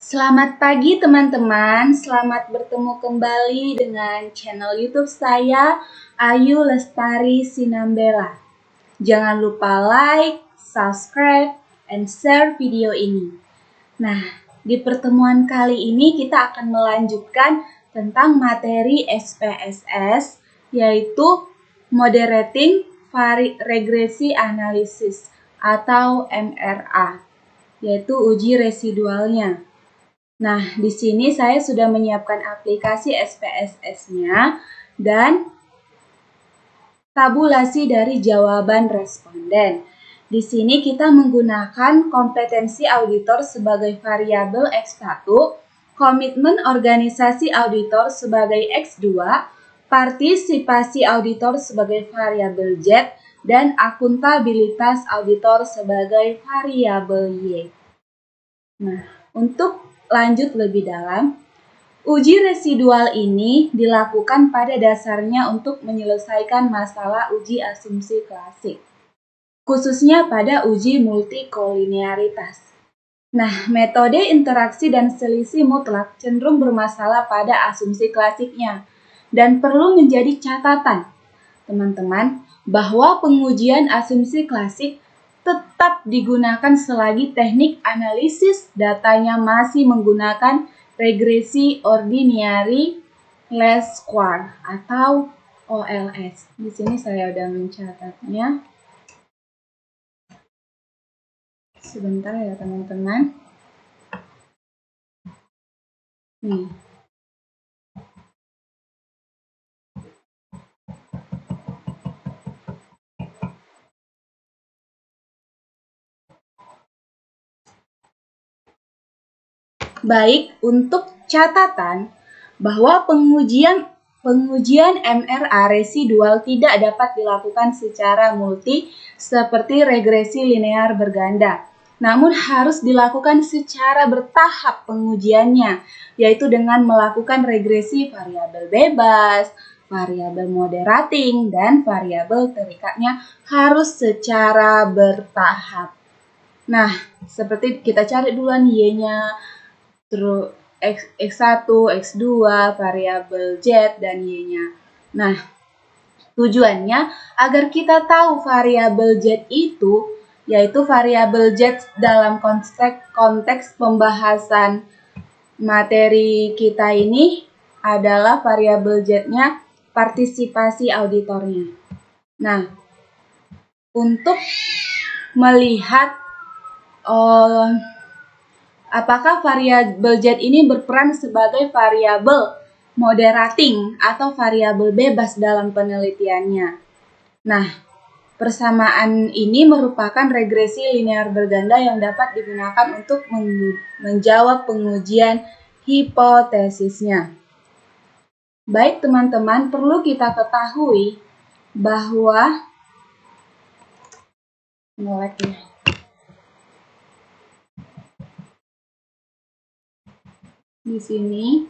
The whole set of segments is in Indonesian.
Selamat pagi teman-teman, selamat bertemu kembali dengan channel YouTube saya, Ayu Lestari Sinambela. Jangan lupa like, subscribe, and share video ini. Nah, di pertemuan kali ini kita akan melanjutkan tentang materi SPSS, yaitu Moderating Regresi Analysis atau MRA, yaitu uji residualnya. Nah, di sini saya sudah menyiapkan aplikasi SPSS-nya dan tabulasi dari jawaban responden. Di sini kita menggunakan kompetensi auditor sebagai variabel X1, komitmen organisasi auditor sebagai X2, partisipasi auditor sebagai variabel Z, dan akuntabilitas auditor sebagai variabel Y. Nah, untuk lanjut lebih dalam, uji residual ini dilakukan pada dasarnya untuk menyelesaikan masalah uji asumsi klasik, khususnya pada uji multikolinearitas. Nah, metode interaksi dan selisih mutlak cenderung bermasalah pada asumsi klasiknya, dan perlu menjadi catatan, teman-teman, bahwa pengujian asumsi klasik tetap digunakan selagi teknik analisis datanya masih menggunakan regresi ordinary least square atau OLS. Di sini saya sudah mencatatnya. Sebentar ya teman-teman. Nih. Baik, untuk catatan bahwa pengujian MRA residual tidak dapat dilakukan secara multi seperti regresi linear berganda, namun harus dilakukan secara bertahap pengujiannya, yaitu dengan melakukan regresi variabel bebas, variabel moderating, dan variabel terikatnya harus secara bertahap. Nah, seperti kita cari duluan Y-nya, terus X1, X2, variabel Z, dan Y-nya. Nah, tujuannya agar kita tahu variabel Z itu, yaitu variabel Z dalam konteks pembahasan materi kita ini adalah variabel Z-nya partisipasi auditornya. Nah, untuk melihat apakah variabel Z ini berperan sebagai variabel moderating atau variabel bebas dalam penelitiannya. Nah, persamaan ini merupakan regresi linear berganda yang dapat digunakan untuk menjawab pengujian hipotesisnya. Baik teman-teman, perlu kita ketahui bahwa di sini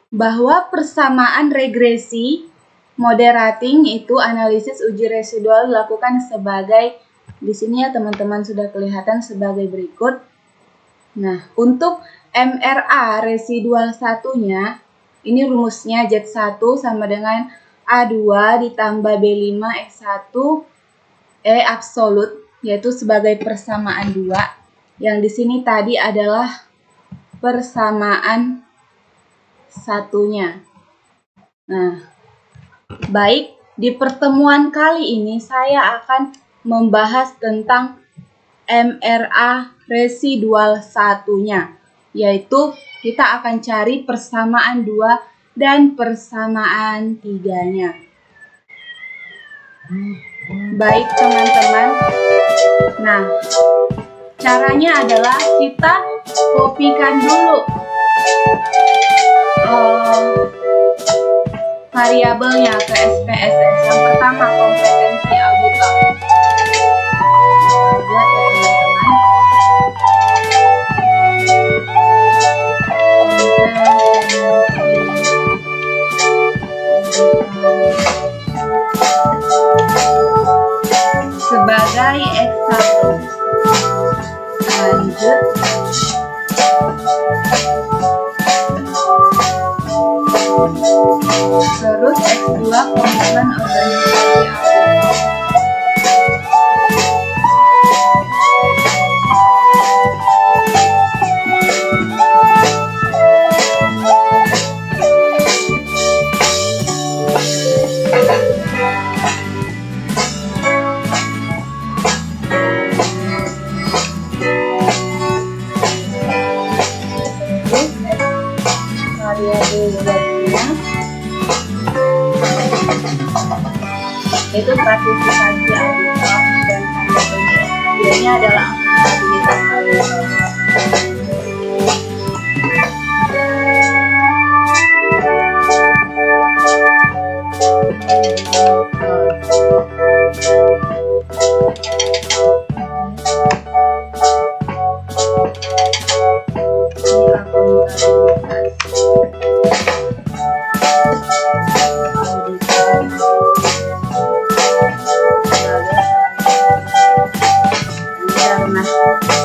bahwa persamaan regresi moderating itu analisis uji residual dilakukan sebagai, di sini ya teman-teman sudah kelihatan sebagai berikut. Nah, untuk MRA residual satunya, ini rumusnya Z1 sama dengan A2 ditambah B5 X1 E absolut, yaitu sebagai persamaan 2. Yang di sini tadi adalah persamaan satunya. Nah, baik, di pertemuan kali ini saya akan membahas tentang MRA residual satunya, yaitu kita akan cari persamaan 2 dan persamaan 3-nya. Baik teman-teman, nah caranya adalah kita kopikan dulu variabelnya ke SPSS. Yang pertama, kompetensi auditor. Buat ya teman-teman. Sebagai X1. lanjut terus X2 komitmen organisasi auditor. Itu partisipasi auditor dan variabelnya adalah akuntabilitas auditor.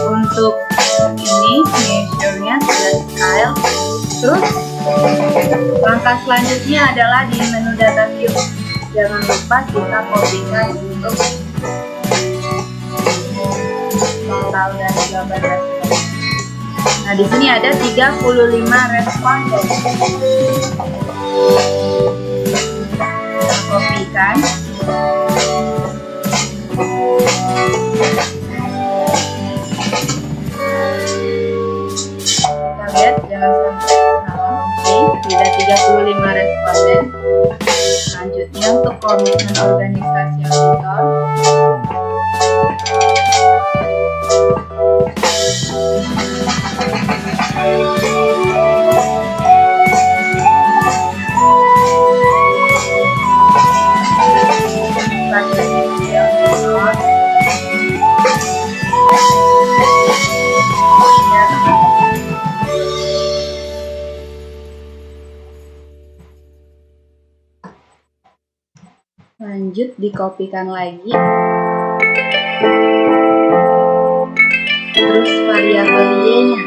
Untuk ini measure-nya sudah style. Terus langkah selanjutnya adalah di menu data view. Jangan lupa kita kopikan untuk total dan jawaban respon. Nah, di sini ada 35 responden. Kita kopikan. Lihat jangan sampai salah. Oke, sudah 35 responden. Selanjutnya untuk komitmen organisasi auditor. Lanjut dikopikan lagi. Terus variabel Y-nya.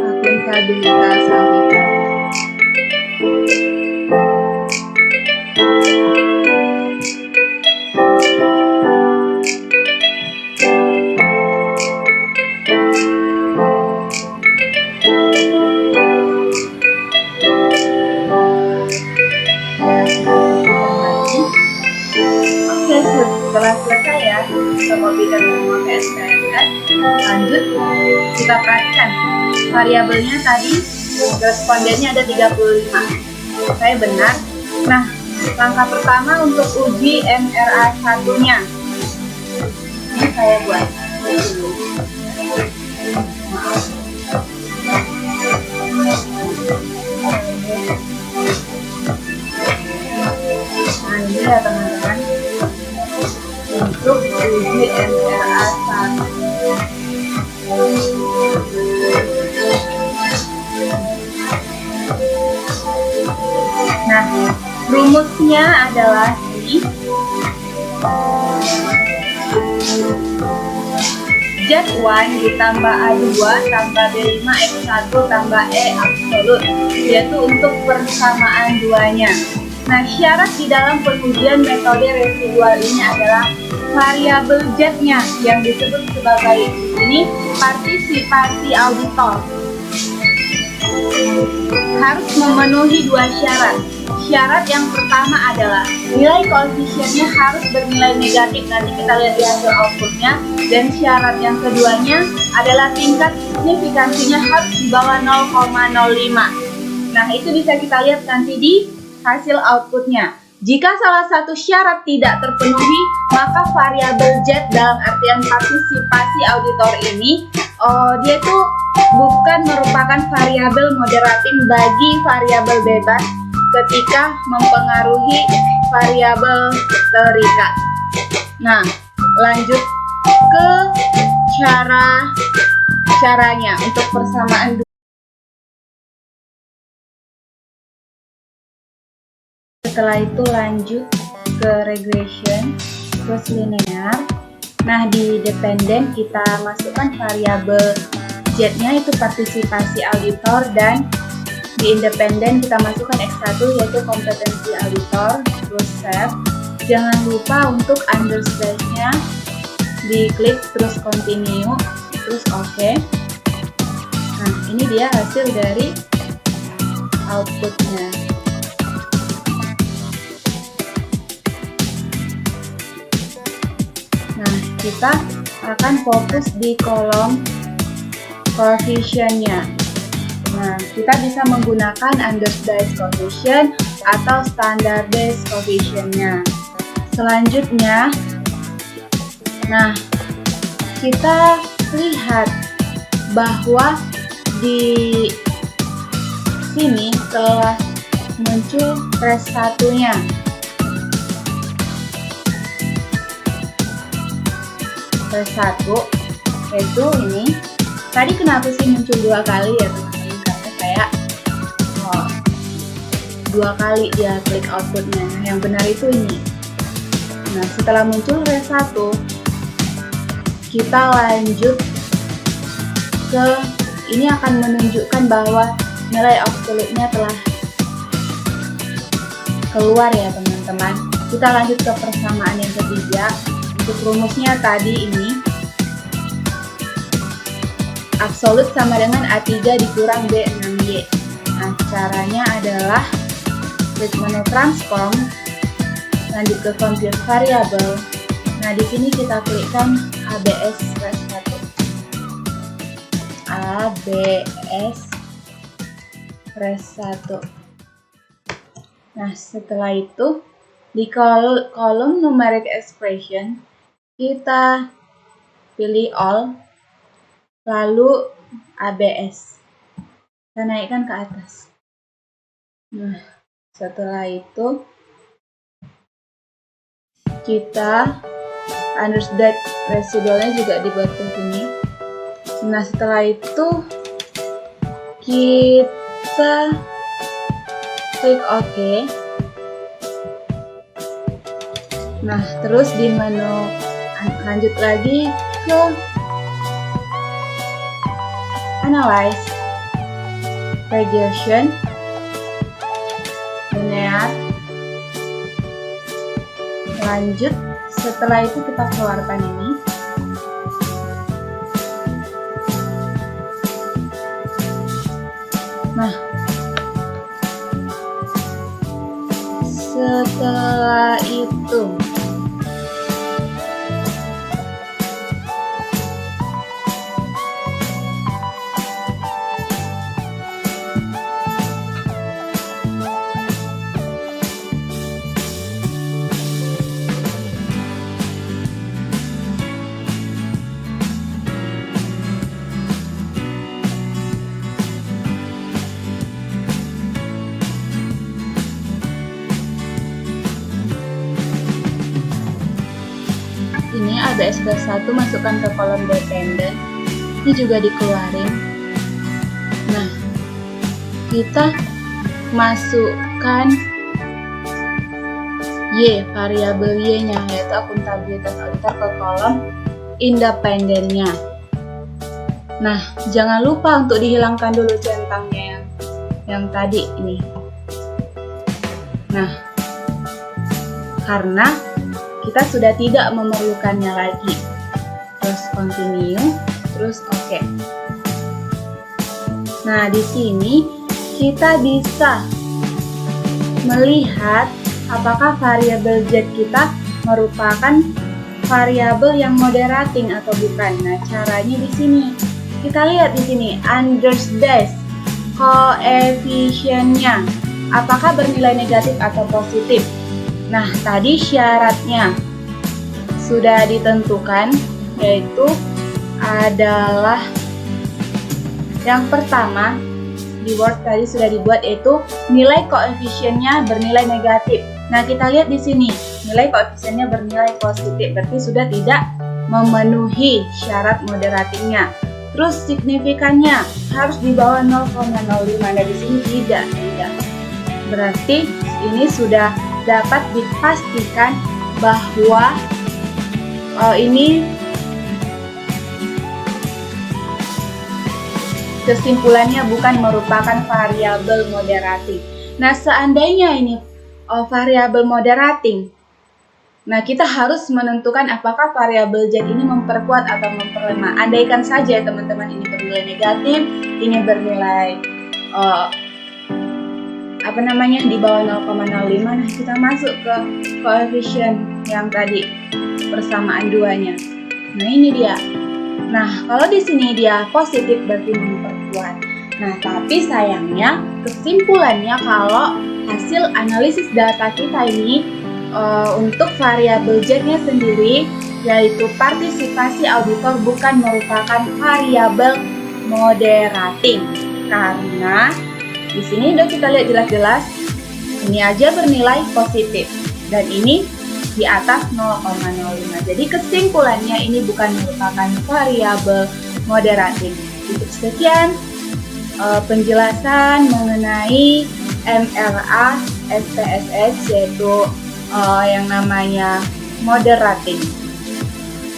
Akuntabilitas auditor. Setelah selesai ya, kita kopikan semua ke SPSS. Lanjut, kita perhatikan variabelnya tadi respondennya ada 35. Saya benar. Nah, langkah pertama untuk uji MRA1-nya. Ini saya buat dulu. Maaf. Nah, ini ya teman-teman. Untuk uji MRA1. Nah, rumusnya adalah ini. Z1 ditambah A2 tambah B5 X1 tambah E absolut, yaitu untuk persamaan duanya. Nah, syarat di dalam pengujian metode residual ini adalah variabel Z-nya yang disebut sebagai ini partisipasi auditor harus memenuhi dua syarat. Syarat yang pertama adalah nilai koefisiennya harus bernilai negatif, nanti kita lihat di hasil outputnya. Dan syarat yang keduanya adalah tingkat signifikansinya harus di bawah 0,05. Nah, itu bisa kita lihat nanti di hasil outputnya. Jika salah satu syarat tidak terpenuhi, maka variabel Z dalam artian partisipasi auditor ini dia itu bukan merupakan variabel moderating bagi variabel bebas ketika mempengaruhi variabel terikat. Nah, lanjut ke caranya untuk persamaan. Setelah itu lanjut ke regression, terus linear. Nah, di dependen kita masukkan variabel Z-nya itu partisipasi auditor, dan di independen kita masukkan X1 yaitu kompetensi auditor, terus save. Jangan lupa untuk underscore-nya diklik, terus continue, terus oke. Nah, ini dia hasil dari outputnya. Nah, kita akan fokus di kolom coefficient-nya. Nah, kita bisa menggunakan undersized coefficient atau standardized coefficient-nya. Selanjutnya, nah, kita lihat bahwa di sini telah muncul res 1-nya. Res 1 yaitu ini. Tadi kenapa sih muncul 2 kali ya teman-teman? Karena saya 2 kali dia klik outputnya. Nah, yang benar itu ini. Nah, setelah muncul res 1, kita lanjut ke ini, akan menunjukkan bahwa nilai absolutnya telah keluar ya teman-teman. Kita lanjut ke persamaan yang ketiga. Untuk rumusnya tadi ini absolut sama dengan A3 dikurang B6Y. Nah, caranya adalah klik menu transform, lanjut ke compute variable. Nah, di sini kita klikkan ABS res 1. ABS res 1. Nah, setelah itu di kolom numeric expression kita pilih all, lalu ABS, kita naikkan ke atas. Nah, setelah itu kita understate residualnya juga dibuat ke sini. Nah, setelah itu kita klik OK. Nah, terus di menu lanjut lagi ke Analyze, Regression, Linear. Lanjut, setelah itu kita keluarkan ini. Nah, setelah itu ini ABS res 1 masukkan ke kolom dependent, ini juga dikeluarin. Nah, kita masukkan Y, variabel Y-nya yaitu akuntabilitas auditor ke kolom independennya. Nah, jangan lupa untuk dihilangkan dulu centangnya yang tadi ini. Nah, karena kita sudah tidak memerlukannya lagi. Terus continue, terus oke. Nah, di sini kita bisa melihat apakah variabel Z kita merupakan variabel yang moderating atau bukan. Nah, caranya di sini. Kita lihat di sini undersized coefficient-nya apakah bernilai negatif atau positif. Nah, tadi syaratnya sudah ditentukan, yaitu adalah yang pertama di Word tadi sudah dibuat, yaitu nilai koefisiennya bernilai negatif. Nah, kita lihat di sini nilai koefisiennya bernilai positif, berarti sudah tidak memenuhi syarat moderatingnya. Terus signifikannya harus di bawah 0,05. Nah, di sini tidak. Berarti ini sudah dapat dipastikan bahwa ini kesimpulannya bukan merupakan variabel moderating. Nah, seandainya ini variabel moderating, nah kita harus menentukan apakah variabel Z ini memperkuat atau memperlemah. Andaikan saja teman-teman ini bernilai negatif, ini bernilai di bawah 0,05, nah kita masuk ke koefisien yang tadi persamaan duanya. Nah, ini dia. Nah, kalau di sini dia positif berarti memperkuat. Nah, tapi sayangnya kesimpulannya kalau hasil analisis data kita ini untuk variabel Z-nya sendiri, yaitu partisipasi auditor, bukan merupakan variabel moderating, karena di sini udah kita lihat jelas-jelas ini aja bernilai positif dan ini di atas 0,05. Jadi kesimpulannya ini bukan merupakan variabel moderating. Untuk sekian penjelasan mengenai MRA SPSS, yaitu yang namanya moderating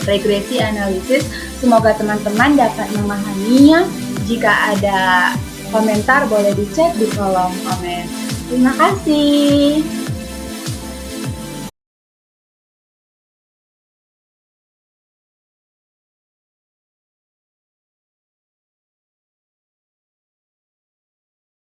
regresi analisis. Semoga teman-teman dapat memahaminya. Jika ada komentar boleh dicek di kolom komen. Terima kasih.